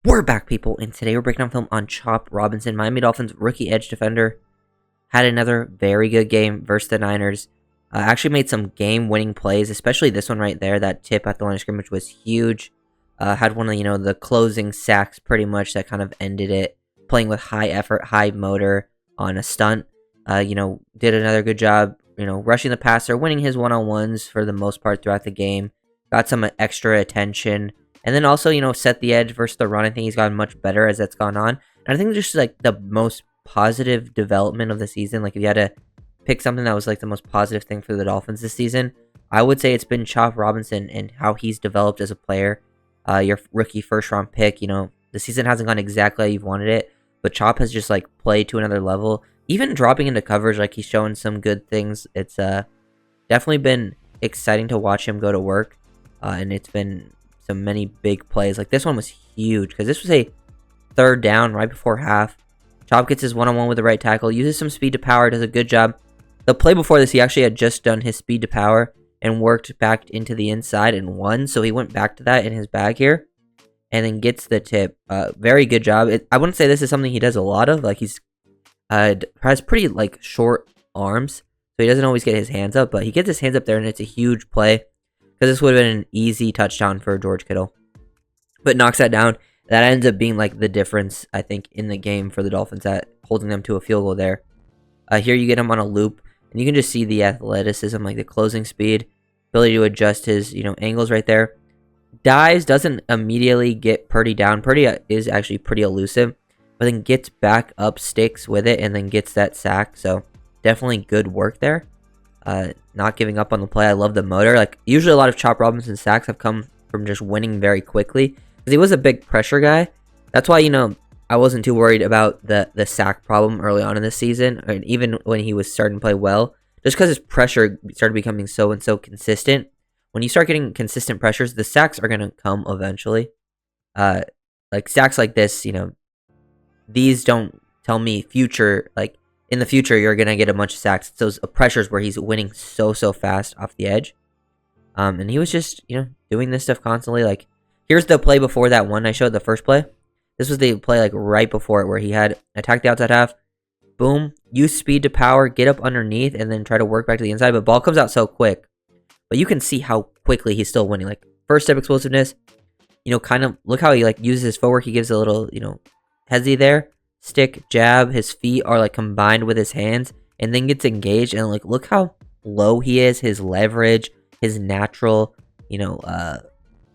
We're back, people, and today we're breaking down film on Chop Robinson, Miami Dolphins rookie edge defender. Had another very good game versus the Niners. Actually made some game-winning plays, especially this one right there. That tip at the line of scrimmage was huge. Had one of, the closing sacks pretty much that kind of ended it. Playing with high effort, high motor on a stunt. Did another good job, rushing the passer, winning his one-on-ones for the most part throughout the game. Got some extra attention. And then also, set the edge versus the run. I think he's gotten much better as that's gone on. And I think just like the most positive development of the season, like if you had to pick something that was like the most positive thing for the Dolphins this season, I would say it's been Chop Robinson and how he's developed as a player. Your rookie first round pick, the season hasn't gone exactly how you've wanted it, but Chop has just like played to another level. Even dropping into coverage, like he's showing some good things. It's definitely been exciting to watch him go to work, and it's been many big plays. Like this one was huge because this was a third down right before half. Chop gets his one-on-one with the right tackle, uses some speed to power, does a good job. The play before this, he actually had just done his speed to power and worked back into the inside and won, so he went back to that in his bag here and then gets the tip. Very good job. I wouldn't say this is something he does a lot of. Like he's has pretty like short arms, so he doesn't always get his hands up, but he gets his hands up there and it's a huge play. Because this would have been an easy touchdown for George Kittle. But knocks that down. That ends up being like the difference, I think, in the game for the Dolphins, at holding them to a field goal there. Here you get him on a loop. And you can just see the athleticism, like the closing speed. Ability to adjust his, angles right there. Dives, doesn't immediately get Purdy down. Purdy is actually pretty elusive. But then gets back up, sticks with it, and then gets that sack. So definitely good work there. Not giving up on the play. I love the motor. Like usually a lot of Chop Robinson sacks have come from just winning very quickly because he was a big pressure guy. That's why I wasn't too worried about the sack problem early on in the season, and even when he was starting to play well, just because his pressure started becoming so consistent. When you start getting consistent pressures, the sacks are gonna come eventually. Like sacks like this, these don't tell me future like. In the future, you're going to get a bunch of sacks. It's those pressures where he's winning so fast off the edge. And he was just, doing this stuff constantly. Like, here's the play before that one I showed, the first play. This was the play, like, right before it where he had attacked the outside half. Boom. Use speed to power, get up underneath, and then try to work back to the inside. But ball comes out so quick. But you can see how quickly he's still winning. Like, first step explosiveness. Kind of, look how he, like, uses his footwork. He gives a little, hezzy there. Stick, jab, his feet are like combined with his hands and then gets engaged, and like look how low he is, his leverage, his natural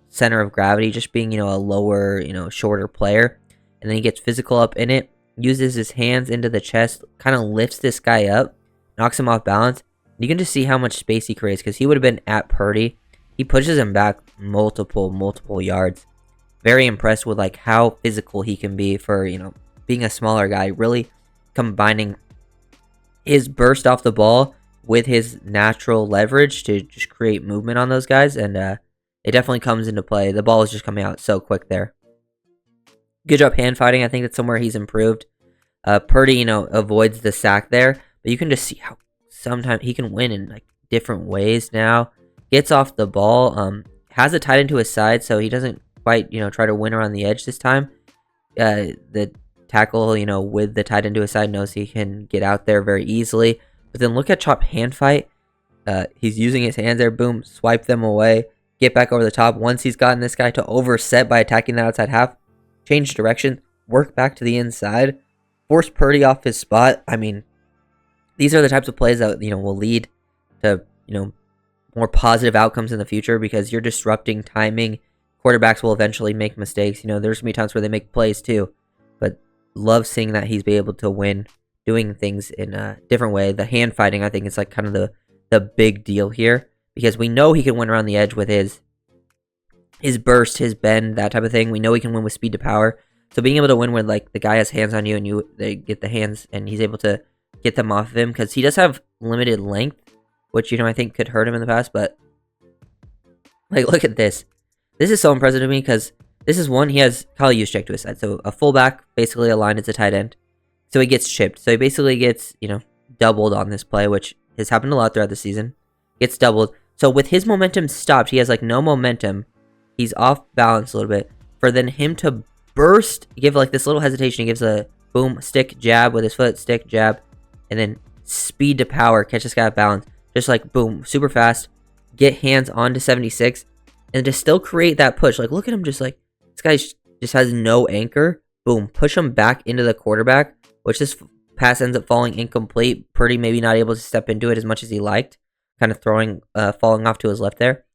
center of gravity, just being a lower shorter player. And then he gets physical up in it, uses his hands into the chest, kind of lifts this guy up, knocks him off balance. You can just see how much space he creates because he would have been at Purdy. He pushes him back multiple yards. Very impressed with like how physical he can be for being a smaller guy, really combining his burst off the ball with his natural leverage to just create movement on those guys, and it definitely comes into play. The ball is just coming out so quick there. Good job hand fighting. I think that's somewhere he's improved. Purdy, avoids the sack there, but you can just see how sometimes he can win in like different ways now. Gets off the ball, has a tight end to his side, so he doesn't quite, try to win around the edge this time. The tackle, with the tight end to his side, knows he can get out there very easily. But then look at Chop hand fight. He's using his hands there. Boom, swipe them away. Get back over the top. Once he's gotten this guy to overset by attacking the outside half, change direction, work back to the inside, force Purdy off his spot. I mean, these are the types of plays that will lead to more positive outcomes in the future because you're disrupting timing. Quarterbacks will eventually make mistakes. There's gonna be times where they make plays too, but love seeing that he's been able to win doing things in a different way. The hand fighting, I think, is like kind of the big deal here because we know he can win around the edge with his burst, his bend, that type of thing. We know he can win with speed to power. So being able to win when like the guy has hands on you and they get the hands and he's able to get them off of him because he does have limited length, which I think could hurt him in the past. But like, look at this. This is so impressive to me because this is one, he has Kyle Juszczyk to his side. So a fullback, basically aligned as a tight end. So he gets chipped. So he basically gets, doubled on this play, which has happened a lot throughout the season. Gets doubled. So with his momentum stopped, he has like no momentum. He's off balance a little bit. For then him to burst, give like this little hesitation. He gives a boom, stick, jab with his foot, stick, jab, and then speed to power, catch this guy off balance. Just like boom, super fast, get hands onto 76, and to still create that push. Like, look at him, just like, this guy just has no anchor. Boom, push him back into the quarterback, which this pass ends up falling incomplete. Purdy maybe not able to step into it as much as he liked, kind of falling off to his left there.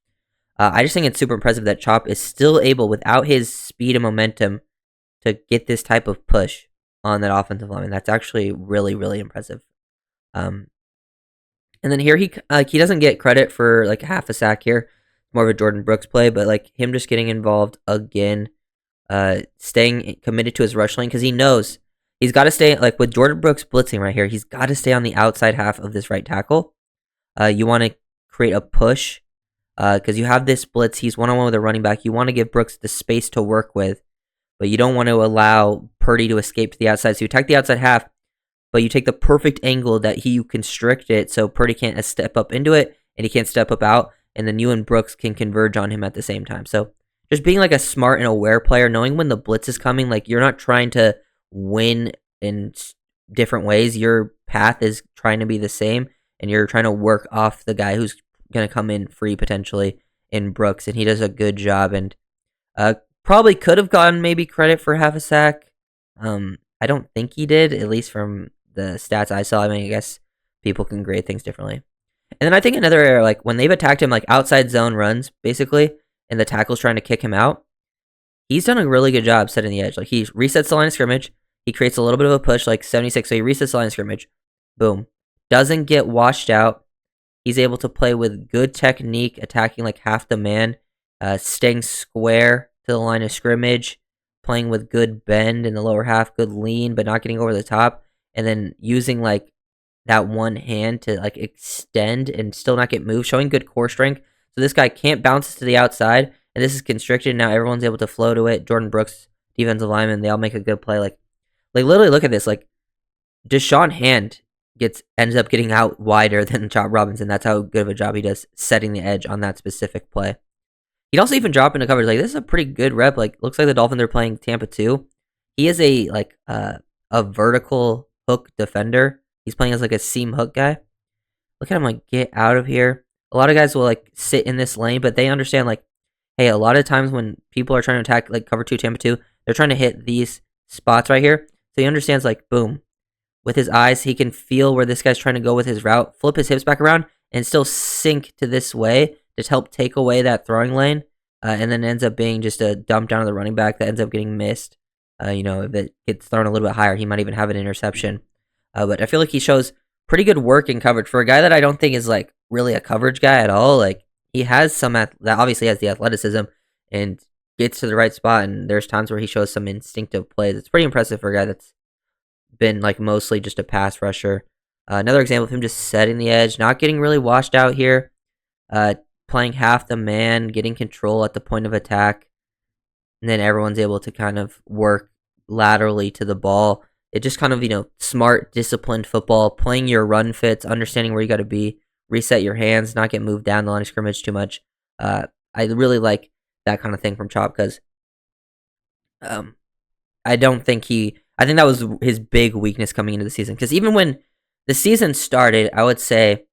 I just think it's super impressive that Chop is still able, without his speed and momentum, to get this type of push on that offensive line. That's actually really, really impressive. And then here he doesn't get credit for like half a sack here. More of a Jordan Brooks play, but like him just getting involved again, staying committed to his rush lane, because he knows he's got to stay, like with Jordan Brooks blitzing right here, he's got to stay on the outside half of this right tackle. You want to create a push because you have this blitz. He's one-on-one with a running back. You want to give Brooks the space to work with, but you don't want to allow Purdy to escape to the outside. So you attack the outside half, but you take the perfect angle that you constrict it so Purdy can't step up into it and he can't step up out, and then you and Brooks can converge on him at the same time. So just being like a smart and aware player, knowing when the blitz is coming, like you're not trying to win in different ways. Your path is trying to be the same, and you're trying to work off the guy who's going to come in free potentially in Brooks, and he does a good job, and probably could have gotten maybe credit for half a sack. I don't think he did, at least from the stats I saw. I mean, I guess people can grade things differently. And then I think another area, like when they've attacked him, like outside zone runs, basically, and the tackle's trying to kick him out, he's done a really good job setting the edge. Like he resets the line of scrimmage, he creates a little bit of a push, like 76, so he resets the line of scrimmage, boom. Doesn't get washed out. He's able to play with good technique, attacking like half the man, staying square to the line of scrimmage, playing with good bend in the lower half, good lean, but not getting over the top, and then using like that one hand to like extend and still not get moved, showing good core strength. So this guy can't bounce to the outside, and this is constricted. Now everyone's able to flow to it. Jordan Brooks, defensive lineman, they all make a good play. Like literally look at this. Like Deshaun Hand ends up getting out wider than Chop Robinson. That's how good of a job he does setting the edge on that specific play. He'd also even drop into coverage. Like this is a pretty good rep. Like looks like the Dolphins are playing Tampa 2. He is a vertical hook defender. He's playing as like a seam hook guy. Look at him like get out of here. A lot of guys will like sit in this lane, but they understand like, hey, a lot of times when people are trying to attack like cover 2, Tampa 2, they're trying to hit these spots right here. So he understands like boom. With his eyes, he can feel where this guy's trying to go with his route, flip his hips back around, and still sink to this way to help take away that throwing lane, and then ends up being just a dump down to the running back that ends up getting missed. If it gets thrown a little bit higher, he might even have an interception. But I feel like he shows pretty good work in coverage for a guy that I don't think is like really a coverage guy at all. Like he has that obviously has the athleticism and gets to the right spot, and there's times where he shows some instinctive plays. It's pretty impressive for a guy that's been like mostly just a pass rusher. Another example of him just setting the edge, not getting really washed out here, playing half the man, getting control at the point of attack, and then everyone's able to kind of work laterally to the ball. It just kind of, smart, disciplined football, playing your run fits, understanding where you got to be, reset your hands, not get moved down the line of scrimmage too much. I really like that kind of thing from Chop because I think that was his big weakness coming into the season. Because even when the season started, I would say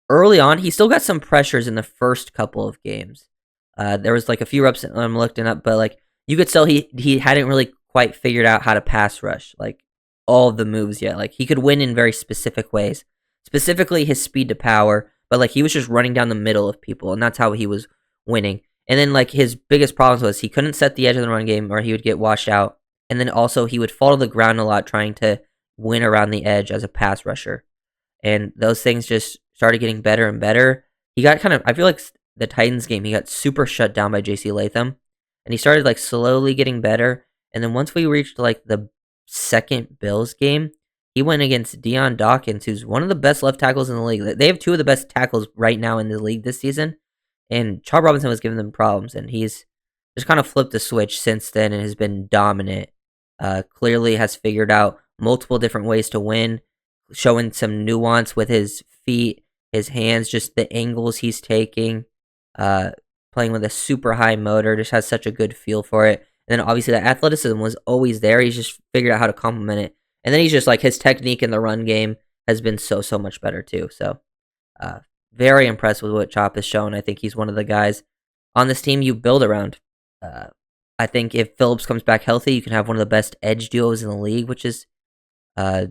early on, he still got some pressures in the first couple of games. There was like a few reps I'm looking up, but like you could tell he hadn't really quite figured out how to pass rush, like all of the moves yet. Like he could win in very specific ways, specifically his speed to power, but like he was just running down the middle of people, and that's how he was winning. And then like his biggest problems was he couldn't set the edge of the run game, or he would get washed out. And then also he would fall to the ground a lot trying to win around the edge as a pass rusher. And those things just started getting better and better. He got I feel like the Titans game, he got super shut down by JC Latham. And he started like slowly getting better. And then once we reached like the second Bills game, he went against Deion Dawkins, who's one of the best left tackles in the league. They have two of the best tackles right now in the league this season. And Chop Robinson was giving them problems. And he's just kind of flipped the switch since then and has been dominant. Clearly has figured out multiple different ways to win, showing some nuance with his feet, his hands, just the angles he's taking, playing with a super high motor, just has such a good feel for it. And then obviously that athleticism was always there. He's just figured out how to complement it. And then he's just like his technique in the run game has been so much better too. So uh, very impressed with what Chop has shown. I think he's one of the guys on this team you build around. Uh, I think if Phillips comes back healthy, you can have one of the best edge duos in the league, which is uh,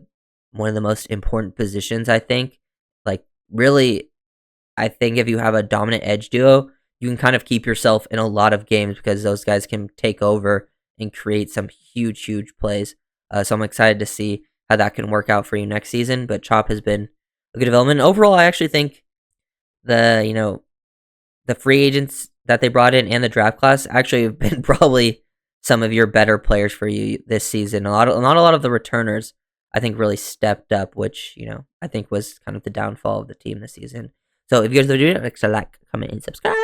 one of the most important positions, I think. Like, really, I think if you have a dominant edge duo, you can kind of keep yourself in a lot of games because those guys can take over and create some huge plays. So I'm excited to see how that can work out for you next season. But Chop has been a good development. Overall, I actually think the free agents that they brought in and the draft class actually have been probably some of your better players for you this season. Not a lot of the returners I think really stepped up, which I think was kind of the downfall of the team this season. So if you guys are doing it, like, comment and subscribe.